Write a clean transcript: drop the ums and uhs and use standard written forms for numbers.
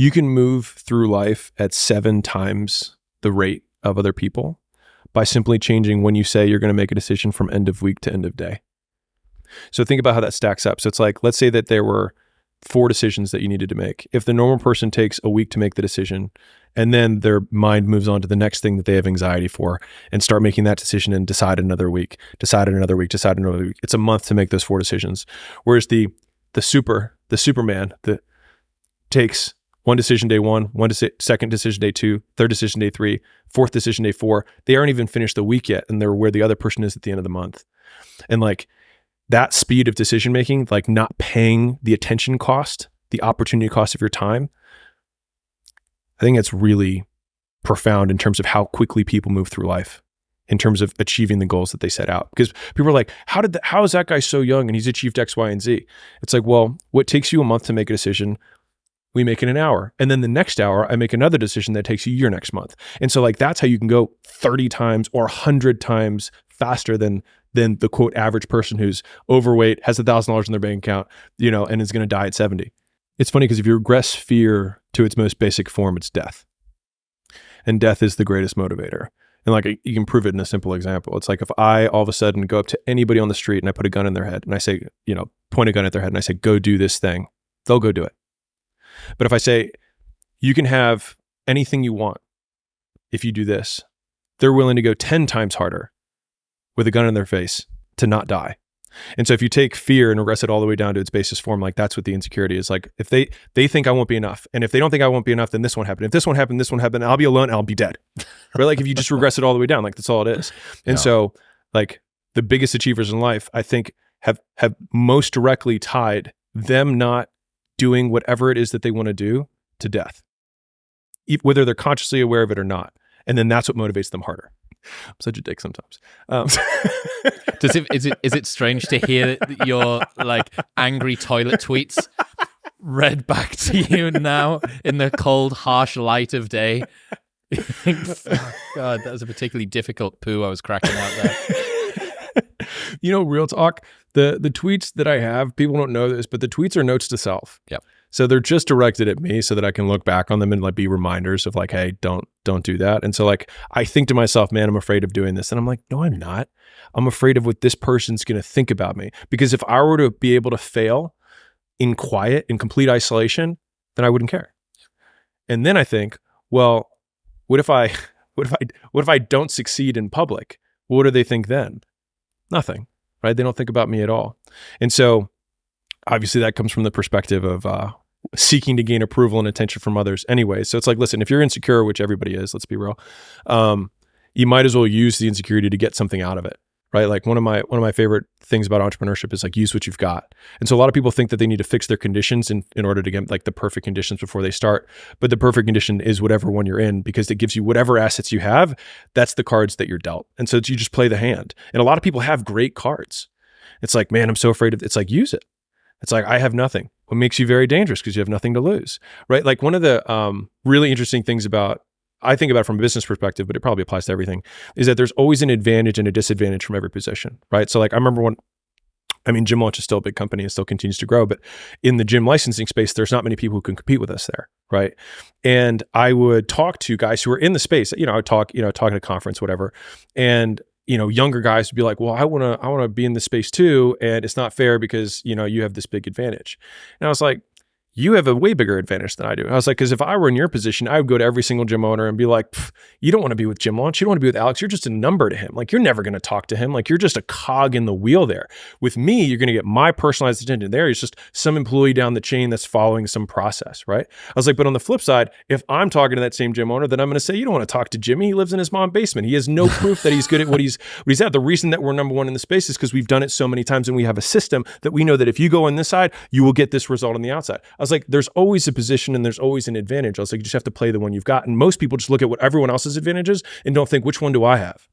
You can move through life at 7 times the rate of other people by simply changing when you say you're going to make a decision from end of week to end of day. So think about how that stacks up. So it's like, let's say that there were 4 decisions that you needed to make. If the normal person takes a week to make the decision, and then their mind moves on to the next thing that they have anxiety for and start making that decision and decide another week, decide another week, decide another week. It's a month to make those 4 decisions. Whereas the Superman that takes one decision day 1, second decision day 2, third decision day 3, fourth decision day 4, they aren't even finished the week yet, and they're where the other person is at the end of the month. And like that speed of decision making, like not paying the attention cost, the opportunity cost of your time, I think it's really profound in terms of how quickly people move through life, in terms of achieving the goals that they set out. Because people are like, how is that guy so young and he's achieved X, Y, and Z? It's like, well, what takes you a month to make a decision, we make it an hour. And then the next hour, I make another decision that takes you your next month. And so like, that's how you can go 30 times or 100 times faster than the quote average person who's overweight, has $1,000 in their bank account, and is going to die at 70. It's funny because if you regress fear to its most basic form, it's death. And death is the greatest motivator. And like, you can prove it in a simple example. It's like if I all of a sudden go up to anybody on the street and I put a gun in their head and I say, point a gun at their head and I say, go do this thing, they'll go do it. But if I say, you can have anything you want if you do this, they're willing to go 10 times harder with a gun in their face to not die. And so if you take fear and regress it all the way down to its basis form, like that's what the insecurity is. Like if they think I won't be enough, and if they don't think I won't be enough, then this won't happen. If this won't happen, I'll be alone, I'll be dead. Right? Like if you just regress it all the way down, like that's all it is. And so like the biggest achievers in life, I think have most directly tied them not doing whatever it is that they want to do to death, whether they're consciously aware of it or not. And then that's what motivates them harder. I'm such a dick sometimes. Is it strange to hear your like angry toilet tweets read back to you now in the cold, harsh light of day? Oh, God, that was a particularly difficult poo I was cracking out there. Real talk, the tweets that I have, people don't know this, but the tweets are notes to self. Yep. So they're just directed at me so that I can look back on them and like be reminders of like, hey, don't do that. And so like, I think to myself, man, I'm afraid of doing this. And I'm like, no, I'm not. I'm afraid of what this person's going to think about me. Because if I were to be able to fail in quiet, in complete isolation, then I wouldn't care. And then I think, well, what if I don't succeed in public? What do they think then? Nothing, right? They don't think about me at all. And so obviously that comes from the perspective of seeking to gain approval and attention from others anyway. So it's like, listen, if you're insecure, which everybody is, let's be real, you might as well use the insecurity to get something out of it, right? Like one of my favorite things about entrepreneurship is like, use what you've got. And so a lot of people think that they need to fix their conditions in order to get like the perfect conditions before they start. But the perfect condition is whatever one you're in, because it gives you whatever assets you have. That's the cards that you're dealt. And so you just play the hand. And a lot of people have great cards. It's like, man, I'm so afraid of, it's like, use it. It's like, I have nothing. What makes you very dangerous because you have nothing to lose, right? Like one of the really interesting things I think about from a business perspective, but it probably applies to everything, is that there's always an advantage and a disadvantage from every position, right? So like I remember Gym Launch is still a big company and still continues to grow, but in the gym licensing space, there's not many people who can compete with us there, right? And I would talk to guys who are in the space, I would talk at a conference, whatever, and younger guys would be like, well, I want to be in this space too. And it's not fair because, you have this big advantage. And I was like, you have a way bigger advantage than I do. I was like, because if I were in your position, I would go to every single gym owner and be like, you don't want to be with Gym Launch. You don't want to be with Alex. You're just a number to him. Like, you're never going to talk to him. Like, you're just a cog in the wheel there. With me, you're going to get my personalized attention. There is just some employee down the chain that's following some process, right? I was like, but on the flip side, if I'm talking to that same gym owner, then I'm going to say, you don't want to talk to Jimmy. He lives in his mom's basement. He has no proof that he's good at what he's at. The reason that we're number one in the space is because we've done it so many times and we have a system that we know that if you go on this side, you will get this result on the outside. I was like, there's always a position and there's always an advantage. I was like, you just have to play the one you've got. And most people just look at what everyone else's advantage is and don't think, which one do I have?